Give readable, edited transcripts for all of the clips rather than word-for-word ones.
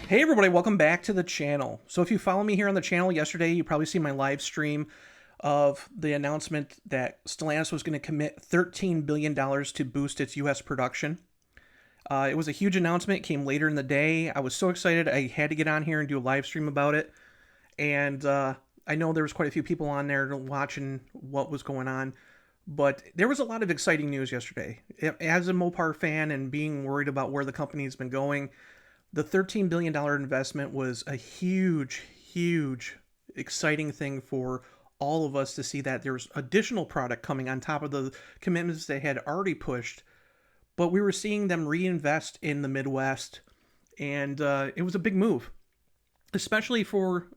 Hey everybody, welcome back to the channel. So if you follow me here on the channel yesterday, you probably see my live stream of the announcement that Stellantis was going to commit $13 billion to boost its US production. It was a huge announcement. It came later in the day. I was so excited I had to get on here and do a live stream about it. And I know there was quite a few people on there watching what was going on. But there was a lot of exciting news yesterday. As a Mopar fan and being worried about where the company's been going, the $13 billion investment was a huge, huge, exciting thing for all of us to see that there's additional product coming on top of the commitments they had already pushed. But we were seeing them reinvest in the Midwest, and it was a big move, especially for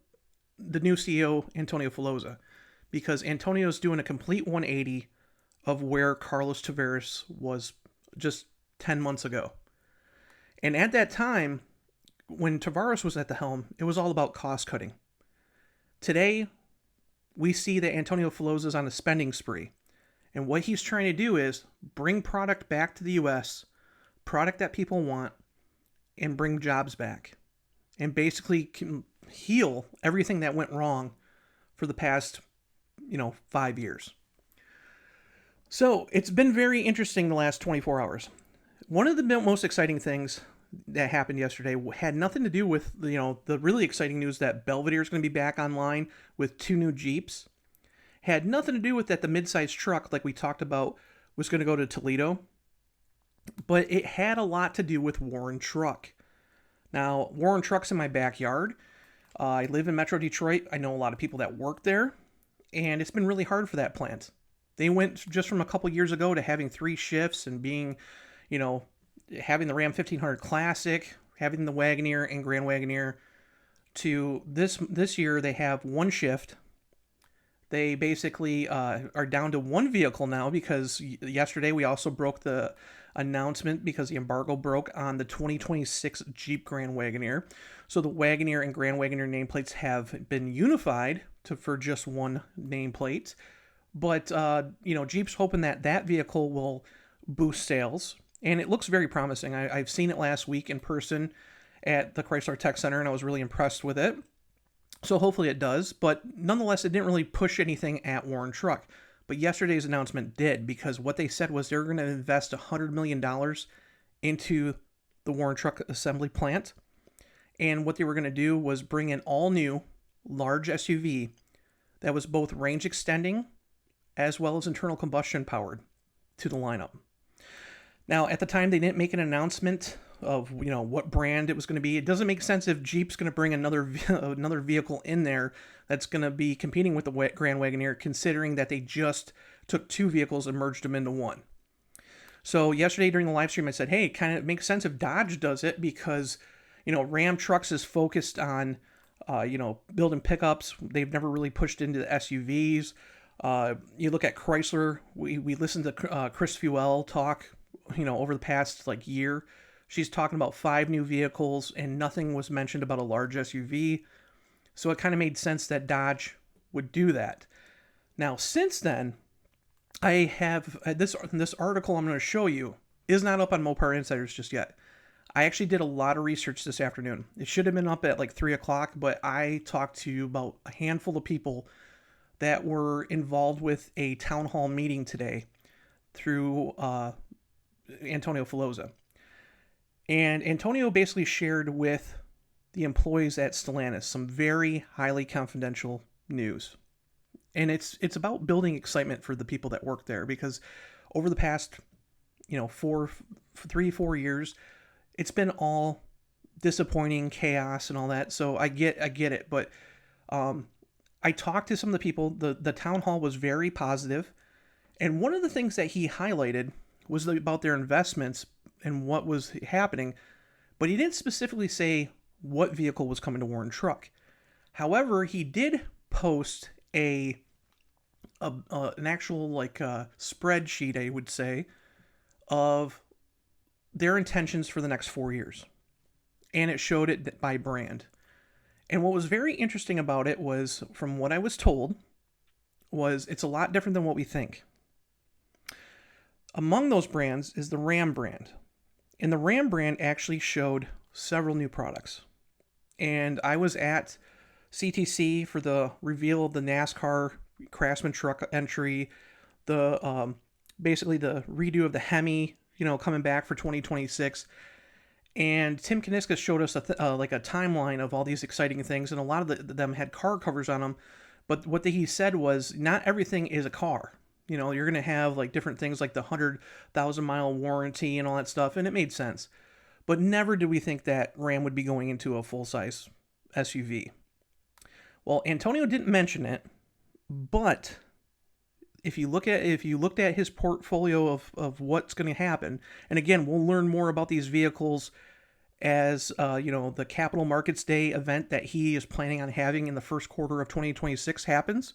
the new CEO, Antonio Filosa, because Antonio's doing a complete 180 of where Carlos Tavares was just 10 months ago. And at that time, when Tavares was at the helm, it was all about cost cutting. Today, we see that Antonio Filosa is on a spending spree. And what he's trying to do is bring product back to the US, product that people want, and bring jobs back. And basically heal everything that went wrong for the past, 5 years. So it's been very interesting the last 24 hours. One of the most exciting things that happened yesterday had nothing to do with, the really exciting news that Belvedere is going to be back online with 2 new Jeeps. Had nothing to do with that the midsize truck, like we talked about, was going to go to Toledo. But it had a lot to do with Warren Truck. Now, Warren Truck's in my backyard. I live in Metro Detroit. I know a lot of people that work there. And it's been really hard for that plant. They went just from a couple years ago to having 3 shifts and being, having the Ram 1500 Classic, having the Wagoneer and Grand Wagoneer, to this year they have 1 shift. They basically are down to 1 vehicle now because yesterday we also broke the announcement because the embargo broke on the 2026 Jeep Grand Wagoneer. So the Wagoneer and Grand Wagoneer nameplates have been unified for just 1 nameplate. But, Jeep's hoping that vehicle will boost sales. And it looks very promising. I've seen it last week in person at the Chrysler Tech Center, and I was really impressed with it. So hopefully it does. But nonetheless, it didn't really push anything at Warren Truck. But yesterday's announcement did, because what they said was they're going to invest $100 million into the Warren Truck assembly plant. And what they were going to do was bring an all-new large SUV that was both range extending as well as internal combustion powered to the lineup. Now, at the time, they didn't make an announcement of, what brand it was going to be. It doesn't make sense if Jeep's going to bring another vehicle in there that's going to be competing with the Grand Wagoneer, considering that they just took 2 vehicles and merged them into 1. So yesterday during the live stream, I said, hey, it kind of makes sense if Dodge does it because, Ram Trucks is focused on, building pickups. They've never really pushed into the SUVs. You look at Chrysler, we listened to Chris Fuel talk, over the past year. She's talking about 5 new vehicles and nothing was mentioned about a large SUV. So it kind of made sense that Dodge would do that. Now, since then, I have this article I'm going to show you is not up on MoparInsiders just yet. I actually did a lot of research this afternoon. It should have been up at 3 o'clock, but I talked to about a handful of people that were involved with a town hall meeting today through Antonio Filosa. And Antonio basically shared with the employees at Stellantis some very highly confidential news. And it's about building excitement for the people that work there, because over the past, 4 years, it's been all disappointing chaos and all that. So I get it, but I talked to some of the people. The town hall was very positive, and one of the things that he highlighted was about their investments and what was happening, but he didn't specifically say what vehicle was coming to Warren Truck. However, he did post an actual spreadsheet, I would say, of their intentions for the next 4 years, and it showed it by brand. And what was very interesting about it was, from what I was told, was it's a lot different than what we think. Among those brands is the Ram brand. And the Ram brand actually showed several new products. and I was at CTC for the reveal of the NASCAR Craftsman truck entry, the basically the redo of the Hemi, coming back for 2026. And Tim Kuniskis showed us like a timeline of all these exciting things, and a lot of them had car covers on them. But what he said was, not everything is a car. You're going to have like different things like the 100,000 mile warranty and all that stuff, and it made sense. But never did we think that Ram would be going into a full-size SUV. Well, Antonio didn't mention it, but if you looked at his portfolio of what's going to happen, and again, we'll learn more about these vehicles as the Capital Markets Day event that he is planning on having in the first quarter of 2026 happens.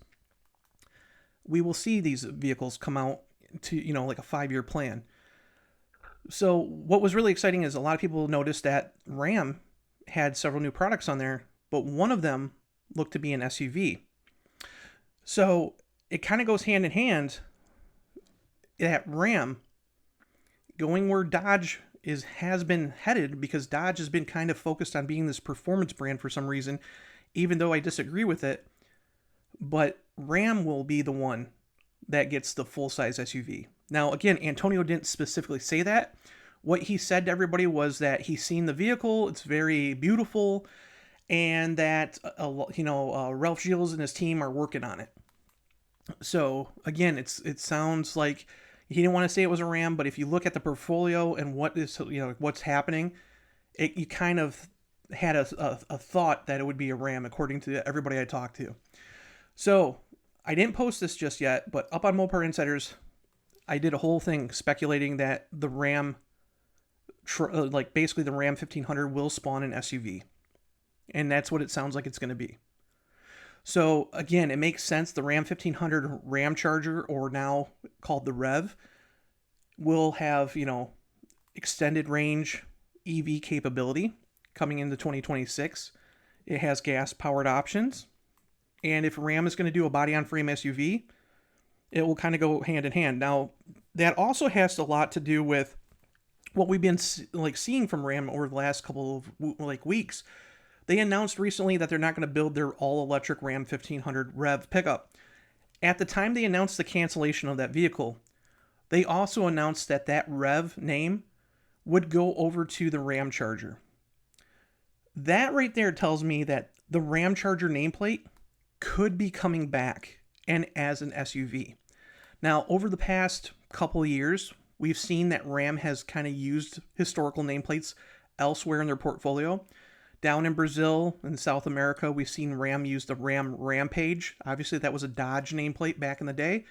We will see these vehicles come out to like a 5-year plan. So what was really exciting is a lot of people noticed that Ram had several new products on there, but one of them looked to be an SUV. So it kind of goes hand in hand that Ram going where Dodge has been headed, because Dodge has been kind of focused on being this performance brand for some reason, even though I disagree with it. But Ram will be the one that gets the full-size SUV. Now, again, Antonio didn't specifically say that. What he said to everybody was that he's seen the vehicle, it's very beautiful, and that Ralph Gilles and his team are working on it. So again, it sounds like he didn't want to say it was a Ram, but if you look at the portfolio and what's happening, you kind of had a thought that it would be a Ram, according to everybody I talked to. So I didn't post this just yet, but up on MoparInsiders, I did a whole thing speculating that the Ram, basically the Ram 1500 will spawn an SUV. And that's what it sounds like it's going to be. So again, it makes sense. The Ram 1500 Ramcharger, or now called the REEV, will have, extended range EV capability coming into 2026. It has gas powered options. And if Ram is going to do a body-on-frame SUV, it will kind of go hand in hand. Now, that also has a lot to do with what we've been seeing from Ram over the last couple of weeks. They announced recently that they're not going to build their all-electric Ram 1500 REEV pickup. At the time they announced the cancellation of that vehicle, they also announced that REEV name would go over to the Ramcharger. That right there tells me that the Ramcharger nameplate could be coming back and as an SUV. Now, over the past couple of years, we've seen that Ram has kind of used historical nameplates elsewhere in their portfolio. Down in Brazil and South America, we've seen Ram use the Ram Rampage. Obviously, that was a Dodge nameplate back in the day,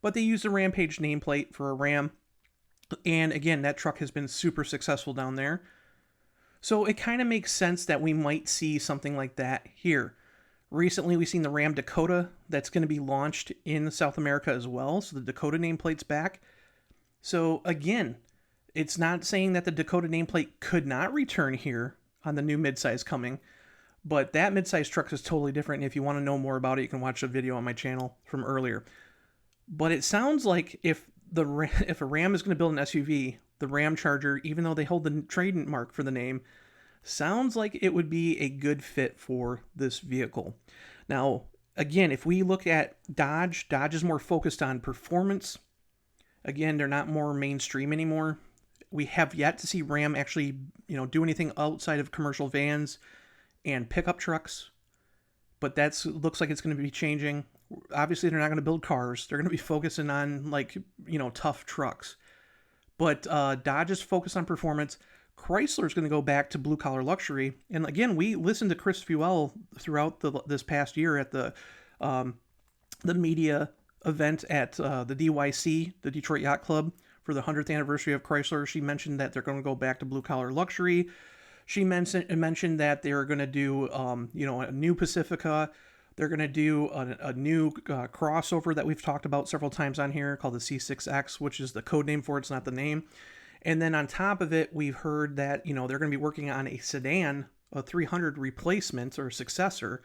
but they used the Rampage nameplate for a Ram. And again, that truck has been super successful down there. So it kind of makes sense that we might see something like that here. Recently, we've seen the Ram Dakota that's going to be launched in South America as well. So the Dakota nameplate's back. So again, it's not saying that the Dakota nameplate could not return here on the new midsize coming, but that midsize truck is totally different. And if you want to know more about it, you can watch a video on my channel from earlier. But it sounds like if a Ram is going to build an SUV, the Ramcharger, even though they hold the trademark for the name, sounds like it would be a good fit for this vehicle. Now, again, if we look at Dodge is more focused on performance. Again, they're not more mainstream anymore. We have yet to see Ram actually, do anything outside of commercial vans and pickup trucks. But that looks like it's going to be changing. Obviously, they're not going to build cars. They're going to be focusing on tough trucks. But Dodge is focused on performance. Chrysler is going to go back to blue collar luxury. And again, we listened to Chris Fuel throughout this past year at the media event at the DYC, the Detroit Yacht Club, for the 100th anniversary of Chrysler. She mentioned that they're going to go back to blue collar luxury. She mentioned that they're going to do a new Pacifica. They're going to do a new crossover that we've talked about several times on here called the C6X, which is the code name for it. It's not the name. And then on top of it, we've heard that, they're going to be working on a sedan, a 300 replacement or successor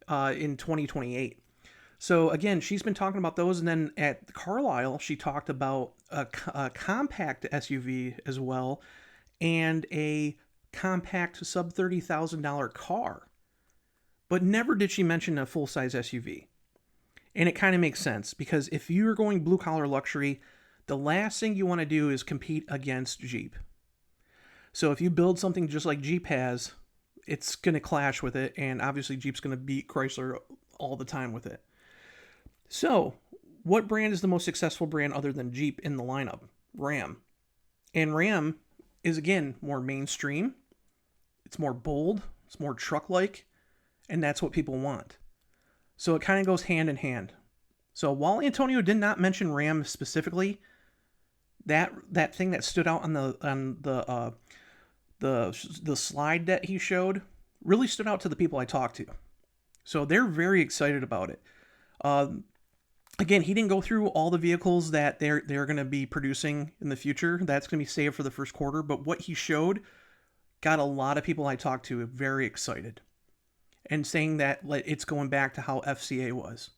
in 2028. So again, she's been talking about those. And then at Carlisle, she talked about a compact SUV as well, and a compact sub $30,000 car. But never did she mention a full-size SUV. And it kind of makes sense, because if you're going blue-collar luxury, the last thing you want to do is compete against Jeep. So if you build something just like Jeep has, it's going to clash with it, and obviously Jeep's going to beat Chrysler all the time with it. So, what brand is the most successful brand other than Jeep in the lineup? Ram. And Ram is, again, more mainstream. It's more bold. It's more truck-like. And that's what people want. So it kind of goes hand in hand. So while Antonio did not mention Ram specifically, that thing that stood out on the slide that he showed really stood out to the people I talked to. So they're very excited about it. Again, he didn't go through all the vehicles that they're going to be producing in the future. That's going to be saved for the first quarter. But what he showed got a lot of people I talked to very excited, and saying that it's going back to how FCA was.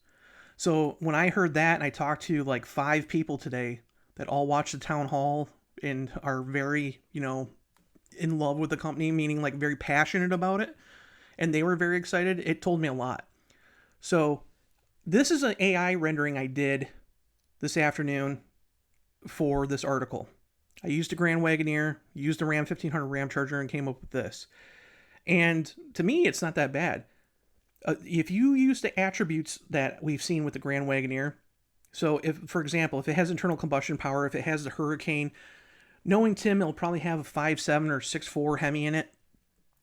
So when I heard that, and I talked to like 5 people today that all watched the town hall and are very, in love with the company, meaning like very passionate about it, and they were very excited, it told me a lot. So this is an AI rendering I did this afternoon for this article. I used a Grand Wagoneer, used a Ram 1500 Ramcharger, and came up with this. And to me, it's not that bad. If you use the attributes that we've seen with the Grand Wagoneer, so if, for example, if it has internal combustion power, if it has the Hurricane, knowing Tim, it'll probably have a 5.7 or 6.4 Hemi in it.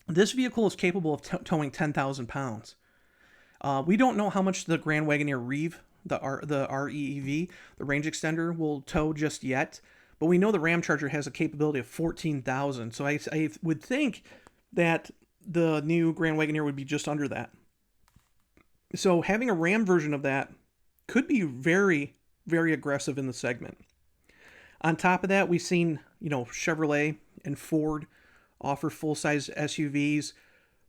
This vehicle is capable of towing 10,000 pounds. We don't know how much the Grand Wagoneer REEV, the REEV, the range extender, will tow just yet, but we know the Ramcharger has a capability of 14,000. So I would think that the new Grand Wagoneer would be just under that. So having a Ram version of that could be very, very aggressive in the segment. On top of that, we've seen, Chevrolet and Ford offer full-size SUVs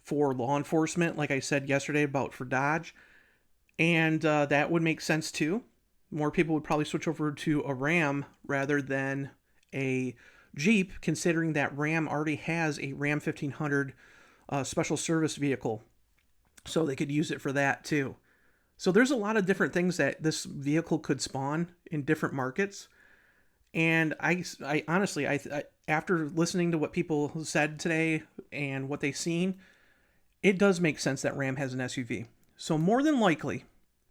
for law enforcement, like I said yesterday about for Dodge. And that would make sense too. More people would probably switch over to a Ram rather than a Jeep, considering that Ram already has a Ram 1500 special service vehicle. So they could use it for that too. So there's a lot of different things that this vehicle could spawn in different markets. And I honestly, after listening to what people said today and what they've seen, it does make sense that Ram has an SUV. So more than likely,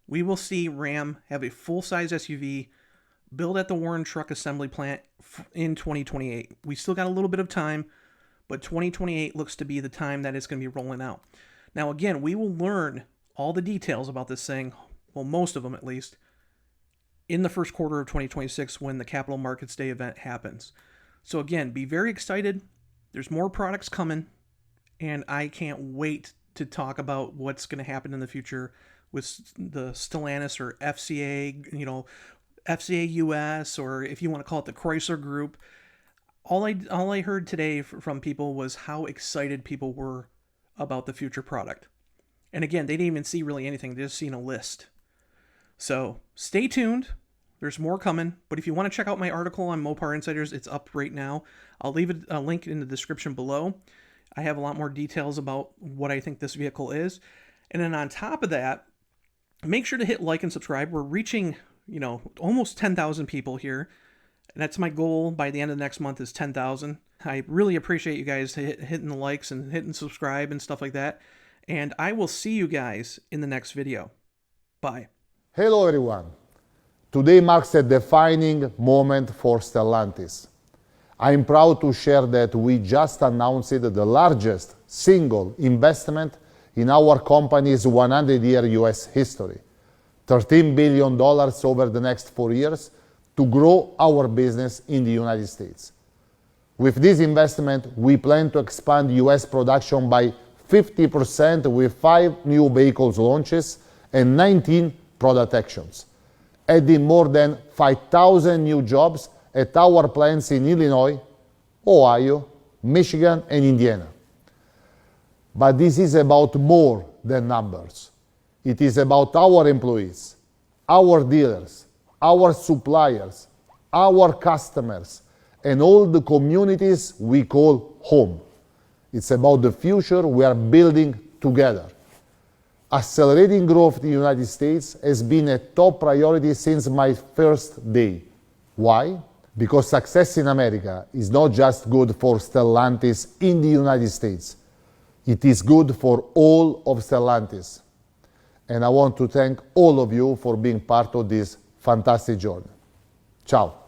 we will see Ram have a full-size SUV built at the Warren Truck Assembly Plant in 2028. We still got a little bit of time, but 2028 looks to be the time that it's going to be rolling out. Now, again, we will learn all the details about this thing, well, most of them at least, in the first quarter of 2026 when the Capital Markets Day event happens. So again, be very excited. There's more products coming, and I can't wait to talk about what's going to happen in the future with the Stellantis or FCA, FCA US, or if you want to call it the Chrysler Group. All I heard today from people was how excited people were about the future product. And again, they didn't even see really anything. They just seen a list. So stay tuned. There's more coming. But if you want to check out my article on MoparInsiders, it's up right now. I'll leave a link in the description below. I have a lot more details about what I think this vehicle is. And then on top of that, make sure to hit like and subscribe. We're reaching, almost 10,000 people here. That's my goal by the end of next month is 10,000. I really appreciate you guys hitting the likes and hitting subscribe and stuff like that. And I will see you guys in the next video. Bye. Hello everyone. Today marks a defining moment for Stellantis. I'm proud to share that we just announced the largest single investment in our company's 100-year US history. $13 billion over the next 4 years to grow our business in the United States. With this investment, we plan to expand US production by 50% with 5 new vehicles launches and 19 product actions, adding more than 5,000 new jobs at our plants in Illinois, Ohio, Michigan, and Indiana. But this is about more than numbers. It is about our employees, our dealers, our suppliers, our customers, and all the communities we call home. It's about the future we are building together. Accelerating growth in the United States has been a top priority since my first day. Why? Because success in America is not just good for Stellantis in the United States. It is good for all of Stellantis. And I want to thank all of you for being part of this fantastic journey. Ciao.